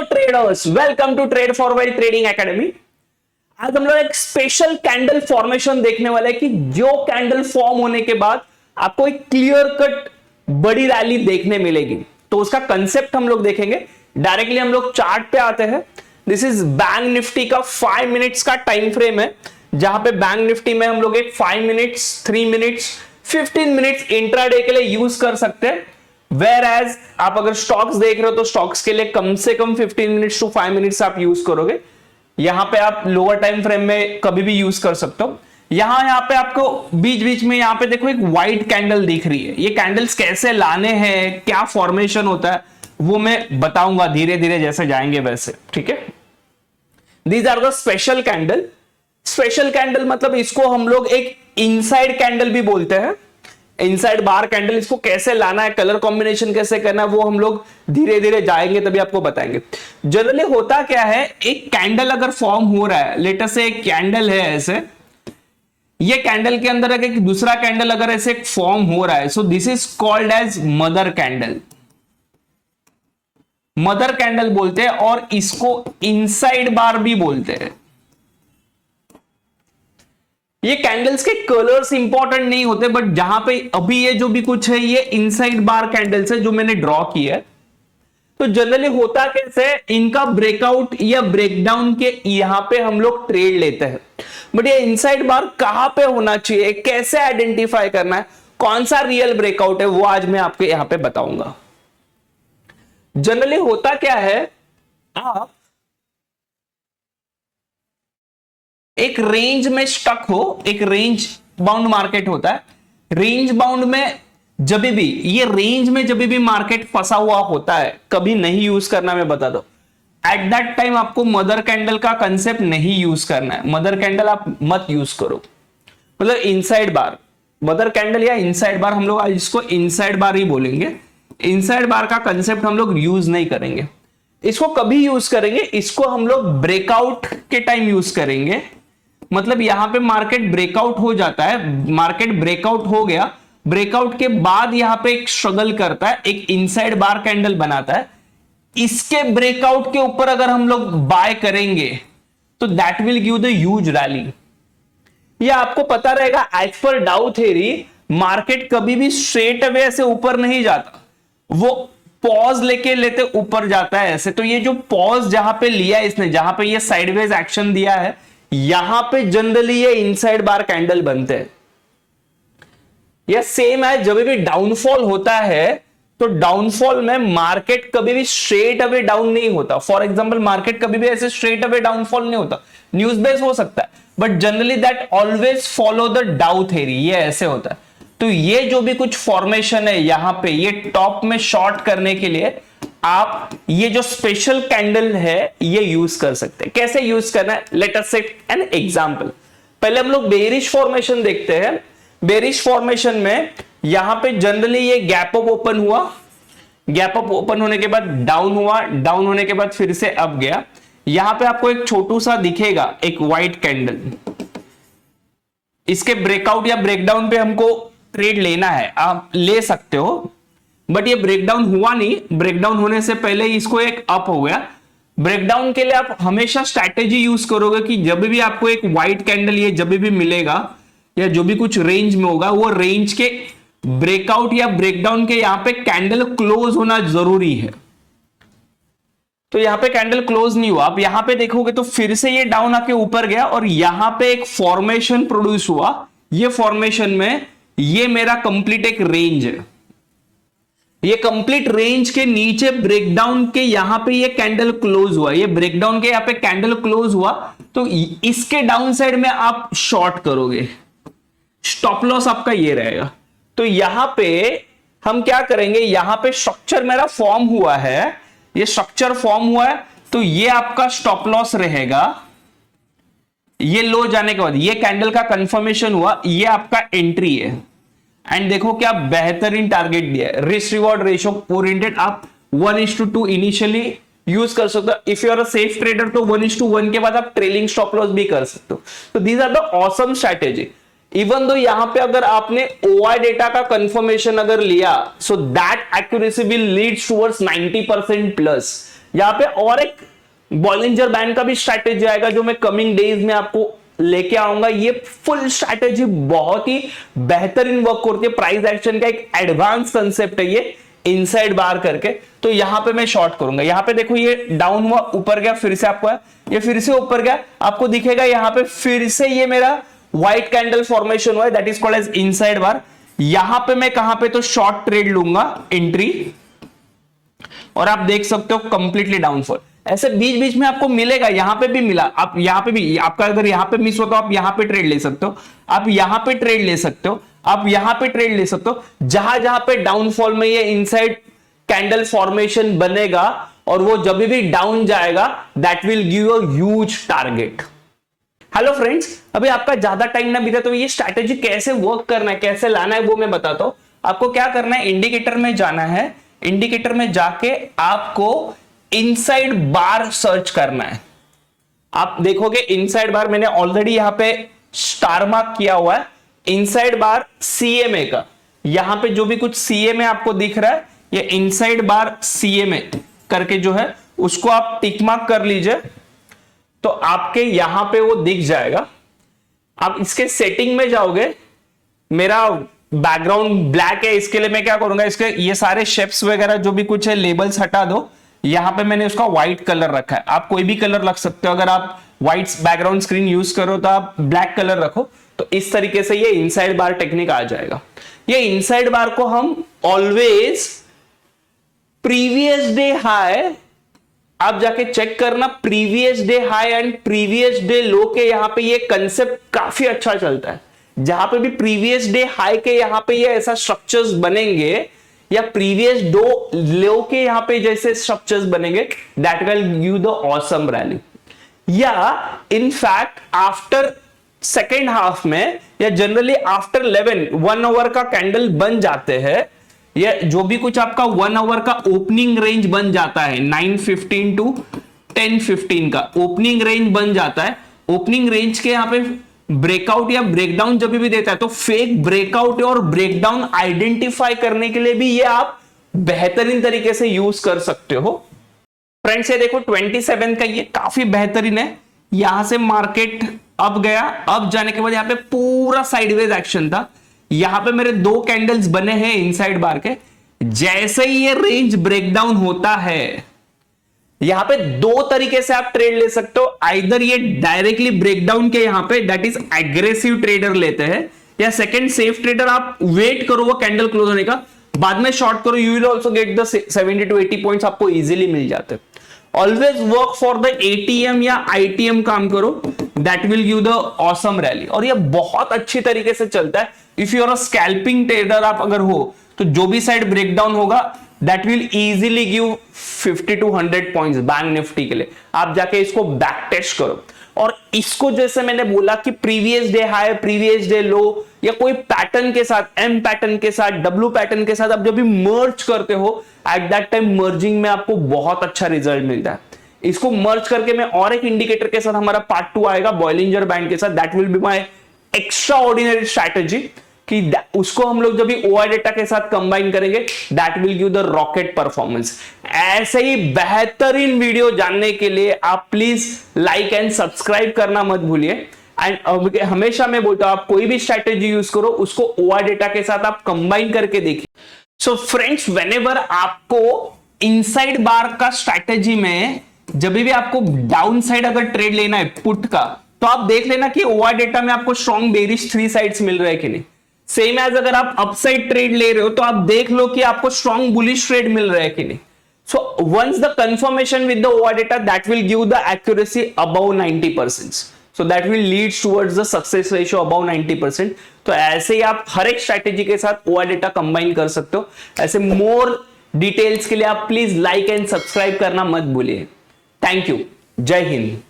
Traders, welcome to Trade Forward Trading Academy. आज हम लोग एक स्पेशल कैंडल फॉर्मेशन देखने वाले हैं कि जो कैंडल फॉर्म होने के बाद आपको एक क्लियर कट बड़ी रैली देखने मिलेगी, तो उसका कंसेप्ट हम लोग देखेंगे। डायरेक्टली हम लोग चार्ट पे आते हैं। दिस इज बैंक निफ्टी का 5 मिनट्स का टाइम फ्रेम है, जहां पे बैंक निफ्टी में हम लोग एक 5 मिनट्स, 3 मिनट्स, 15 मिनट्स इंट्राडे के लिए यूज कर सकते हैं। वेयर एज आप अगर स्टॉक्स देख रहे हो तो स्टॉक्स के लिए कम से कम 15 मिनट्स टू 5 मिनट्स आप यूज करोगे। यहां पे आप लोअर टाइम फ्रेम में कभी भी यूज कर सकते हो। यहां पे आपको बीच बीच में यहां पे देखो एक व्हाइट कैंडल दिख रही है। ये कैंडल्स कैसे लाने हैं, क्या फॉर्मेशन होता है, वो मैं बताऊंगा धीरे धीरे जैसे जाएंगे वैसे, ठीक है। These are the special candle. Special candle मतलब इसको हम लोग एक इनसाइड कैंडल भी बोलते हैं। इनसाइड बार कैंडल, इसको कैसे लाना है, कलर कॉम्बिनेशन कैसे करना है, वो हम लोग धीरे धीरे जाएंगे तभी आपको बताएंगे। जनरली होता क्या है, एक कैंडल अगर फॉर्म हो रहा है, लेटर से एक कैंडल है ऐसे, ये कैंडल के अंदर एक दूसरा कैंडल अगर ऐसे फॉर्म हो रहा है, so this is called as mother candle. Mother candle बोलते हैं और इसको इनसाइड बार भी बोलते हैं। ये कैंडल्स के कलर्स इंपॉर्टेंट नहीं होते, बट जहां पे अभी ये जो भी कुछ है ये इनसाइड बार कैंडल्स है जो मैंने ड्रॉ किया है। तो जनरली होता कैसे, इनका ब्रेकआउट या ब्रेकडाउन के यहां पे हम लोग ट्रेड लेते हैं। बट ये इनसाइड बार कहां पे होना चाहिए, कैसे आइडेंटिफाई करना है, कौन सा रियल ब्रेकआउट है, वो आज मैं आपको यहां पे बताऊंगा। जनरली होता क्या है, आप एक रेंज में स्टक हो, एक रेंज बाउंड मार्केट होता है। रेंज बाउंड में जब भी ये रेंज में जब भी मार्केट फंसा हुआ होता है, कभी नहीं यूज करना, मैं बता दो। एट दैट टाइम आपको मदर कैंडल का कंसेप्ट नहीं यूज करना है। मदर कैंडल आप मत यूज करो, मतलब इनसाइड बार, मदर कैंडल या इनसाइड बार, हम लोग आज इसको इनसाइड बार ही बोलेंगे। इनसाइड बार का कंसेप्ट हम लोग यूज नहीं करेंगे। इसको कभी यूज करेंगे, इसको हम लोग ब्रेकआउट के टाइम यूज करेंगे। मतलब यहां पे मार्केट ब्रेकआउट हो जाता है, मार्केट ब्रेकआउट हो गया, ब्रेकआउट के बाद यहां पे एक स्ट्रगल करता है, एक इनसाइड बार कैंडल बनाता है। इसके ब्रेकआउट के ऊपर अगर हम लोग बाय करेंगे तो that will give the huge rally. ये आपको पता रहेगा, एज पर डाउ थ्योरी मार्केट कभी भी स्ट्रेट अवे ऐसे ऊपर नहीं जाता, वो पॉज लेते ऊपर जाता है ऐसे। तो ये जो पॉज जहां पे लिया है इसने, जहां पे ये साइडवेज एक्शन दिया है, यहां पे जनरली ये इनसाइड बार कैंडल बनते हैं। यह सेम है जब भी डाउनफॉल होता है, तो डाउनफॉल में मार्केट कभी भी स्ट्रेट अवे डाउन नहीं होता। फॉर एग्जांपल मार्केट कभी भी ऐसे स्ट्रेट अवे डाउनफॉल नहीं होता, न्यूज बेस हो सकता है, but generally that always follow the डाउ थ्योरी, ये ऐसे होता है। तो ये जो भी कुछ फॉर्मेशन है यहां पे, ये टॉप में शॉर्ट करने के लिए आप ये जो स्पेशल कैंडल है ये यूज कर सकते हैं। कैसे यूज करना है, let us set an example. पहले हम लोग बेरिश फॉर्मेशन देखते हैं। बेरिश फॉर्मेशन में यहां पे जनरली ये गैप अप ओपन हुआ, गैप अप ओपन होने के बाद डाउन हुआ, डाउन होने के बाद फिर से अप गया। यहां पे आपको एक छोटू सा दिखेगा एक व्हाइट कैंडल, इसके ब्रेकआउट या ब्रेकडाउन पे हमको ट्रेड लेना है, आप ले सकते हो। बट ये ब्रेकडाउन हुआ नहीं, ब्रेकडाउन होने से पहले इसको एक अप हो गया। ब्रेकडाउन के लिए आप हमेशा स्ट्रैटेजी यूज करोगे कि जब भी आपको एक व्हाइट कैंडल ये जब भी मिलेगा या जो भी कुछ रेंज में होगा, वो रेंज के ब्रेकआउट या ब्रेकडाउन के यहां पे कैंडल क्लोज होना जरूरी है। तो यहां पे कैंडल क्लोज नहीं हुआ, आप यहां पे देखोगे तो फिर से ये डाउन आके ऊपर गया और यहां पे एक फॉर्मेशन प्रोड्यूस हुआ। ये फॉर्मेशन में ये मेरा कंप्लीट एक रेंज है। ये कंप्लीट रेंज के नीचे ब्रेकडाउन के यहां पे ये कैंडल क्लोज हुआ, ये ब्रेकडाउन के यहां पे कैंडल क्लोज हुआ, तो इसके डाउन साइड में आप शॉर्ट करोगे। स्टॉप लॉस आपका ये रहेगा। तो यहां पे हम क्या करेंगे, यहां पे स्ट्रक्चर मेरा फॉर्म हुआ है, ये स्ट्रक्चर फॉर्म हुआ है, तो ये आपका स्टॉप लॉस रहेगा। ये लो जाने के बाद ये कैंडल का कंफर्मेशन हुआ, ये आपका एंट्री है। एंड देखो क्या बेहतरीन टारगेट दिया है, रिस्क रिवॉर्ड रेशियो ओरिएंटेड। आप 1:2 इनिशियली यूज कर सकते हो। If you are a safe trader तो 1:1 के बाद आप ट्रेलिंग स्टॉप लॉस भी कर सकते हो। तो these are the awesome strategy. Even though यहां पे अगर आपने ओआई डेटा का कंफर्मेशन अगर लिया, so that accuracy will leads towards 90% plus. यहाँ पे और एक बॉलिंजर बैंड का भी स्ट्रैटेजी आएगा जो मैं कमिंग डेज में आपको लेके आऊंगा। ये फुल स्ट्रैटेजी बहुत ही बेहतरीन वर्क करती है। प्राइस एक्शन का एक एडवांस कंसेप्ट है ये, इनसाइड बार करके। तो यहां पे मैं शॉर्ट करूंगा। यहां पे देखो ये डाउन हुआ, ऊपर गया, फिर से आपको है, ये फिर से ऊपर गया, आपको दिखेगा यहां पे फिर से ये मेरा व्हाइट कैंडल फॉर्मेशन हुआ है, that is called as inside bar. यहां पे मैं कहां पे तो शॉर्ट ट्रेड लूंगा एंट्री, और आप देख सकते हो कंप्लीटली डाउनफॉल। ऐसे बीच बीच में आपको मिलेगा, यहां पे भी मिला, आप यहां पे भी, आपका अगर यहां पे मिस होता तो आप यहां पे ट्रेड ले सकते हो, आप यहां पे ट्रेड ले सकते हो, आप यहां पे ट्रेड ले सकते हो। जहां जहां पे डाउनफॉल में ये इनसाइड कैंडल फॉर्मेशन बनेगा और वो जब भी डाउन जाएगा, that will give a huge target. Hello friends, अभी आपका ज्यादा टाइम ना बीता तो ये स्ट्रैटेजी कैसे वर्क करना है, कैसे लाना है, वो मैं बताता हूं। आपको क्या करना है, इंडिकेटर में जाना है, इंडिकेटर में जाके आपको इनसाइड बार सर्च करना है। आप देखोगे इनसाइड बार मैंने ऑलरेडी यहां पे स्टार मार्क किया हुआ है, इनसाइड बार सीएमए का। यहां पे जो भी कुछ सीएमए आपको दिख रहा है, ये इनसाइड बार सीएमए करके जो है उसको आप टिक मार्क कर लीजिए, तो आपके यहां पे वो दिख जाएगा। आप इसके सेटिंग में जाओगे, मेरा बैकग्राउंड ब्लैक है, इसके लिए मैं क्या करूंगा, इसके ये सारे शेप्स वगैरह जो भी कुछ है लेबल्स हटा दो। यहां पे मैंने उसका व्हाइट कलर रखा है, आप कोई भी कलर रख सकते हो। अगर आप व्हाइट बैकग्राउंड स्क्रीन यूज करो तो आप ब्लैक कलर रखो, तो इस तरीके से ये इनसाइड बार टेक्निक आ जाएगा। ये इनसाइड बार को हम ऑलवेज प्रीवियस डे हाई, आप जाके चेक करना, previous day high and previous day लो के यहां पे ये कंसेप्ट काफी अच्छा चलता है। जहां पे भी प्रीवियस डे हाई के यहां पे ये ऐसा स्ट्रक्चर्स बनेंगे, या प्रीवियस डो लो के यहां पे जैसे स्ट्रक्चर्स बनेंगे, that will give the awesome rally. या in fact after second half में, या जनरली आफ्टर 11 1 आवर का कैंडल बन जाते हैं, या जो भी कुछ आपका 1 आवर का ओपनिंग रेंज बन जाता है, 9:15 टू 10:15 का ओपनिंग रेंज बन जाता है। ओपनिंग रेंज के यहां पे ब्रेकआउट या ब्रेकडाउन जब भी देता है, तो फेक ब्रेकआउट और ब्रेकडाउन आइडेंटिफाई करने के लिए भी ये आप बेहतरीन तरीके से यूज कर सकते हो। फ्रेंड्स ये देखो 27 का ये काफी बेहतरीन है। यहां से मार्केट अब गया, अब जाने के बाद यहां पे पूरा साइडवेज एक्शन था। यहां पे मेरे दो कैंडल्स बने हैं इनसाइड बार के। जैसे ही ये रेंज ब्रेकडाउन होता है, यहां पे दो तरीके से आप ट्रेड ले सकते हो। आइदर ये डायरेक्टली ब्रेकडाउन के यहां पे, दैट इज एग्रेसिव ट्रेडर लेते हैं, या सेकंड सेफ ट्रेडर आप वेट करो वो कैंडल क्लोज होने का, बाद में शॉर्ट करो, you will also get the 70 to 80 points आपको इजीली मिल जाते हैं। Always work for the ATM या आईटीएम काम करो, that will give the awesome rally. और ये बहुत अच्छी तरीके से चलता है। If you are a scalping trader आप अगर हो, तो जो भी साइड ब्रेकडाउन होगा, that will easily give 50 to 100 points Bank Nifty के लिए। आप जाके इसको बैक टेस्ट करो, और इसको जैसे मैंने बोला कि previous day high, previous day लो, या कोई पैटर्न के साथ, एम पैटर्न के साथ, डब्ल्यू पैटर्न के साथ आप जब भी मर्ज करते हो, एट दैट टाइम मर्जिंग में आपको बहुत अच्छा रिजल्ट मिलता है। इसको मर्ज करके मैं और एक इंडिकेटर के साथ, हमारा पार्ट 2 आएगा बॉलिंजर बैंड के साथ, that will be my extra ordinary strategy, कि उसको हम लोग जब भी ओआई डेटा के साथ कंबाइन करेंगे, that will give the rocket performance. ऐसे ही बेहतरीन वीडियो जानने के लिए आप प्लीज लाइक एंड सब्सक्राइब करना मत भूलिए। एंड हमेशा मैं बोलता हूं, आप कोई भी स्ट्रैटेजी यूज करो, उसको ओआई डेटा के साथ आप कंबाइन करके देखिए। सो फ्रेंड्स, व्हेनेवर आपको इनसाइड बार का स्ट्रैटेजी में जब भी आपको डाउन साइड अगर ट्रेड लेना है पुट का, तो आप देख लेना कि ओआई डेटा में आपको स्ट्रॉन्ग बेरिश 3 साइड्स मिल रहे हैं कि नहीं। सेम एज अगर आप अपसाइड ट्रेड ले रहे हो, तो आप देख लो कि आपको स्ट्रॉन्ग बुलिश ट्रेड मिल रहा है कि नहीं। So once the confirmation with the OI data, that will give the accuracy above 90%, so that will leads towards the success ratio above 90%। तो ऐसे ही आप हर एक स्ट्रैटेजी के साथ ओआई डेटा कंबाइन कर सकते हो। ऐसे मोर डिटेल्स के लिए आप प्लीज लाइक एंड सब्सक्राइब करना मत भूलिए। Thank you. जय हिंद।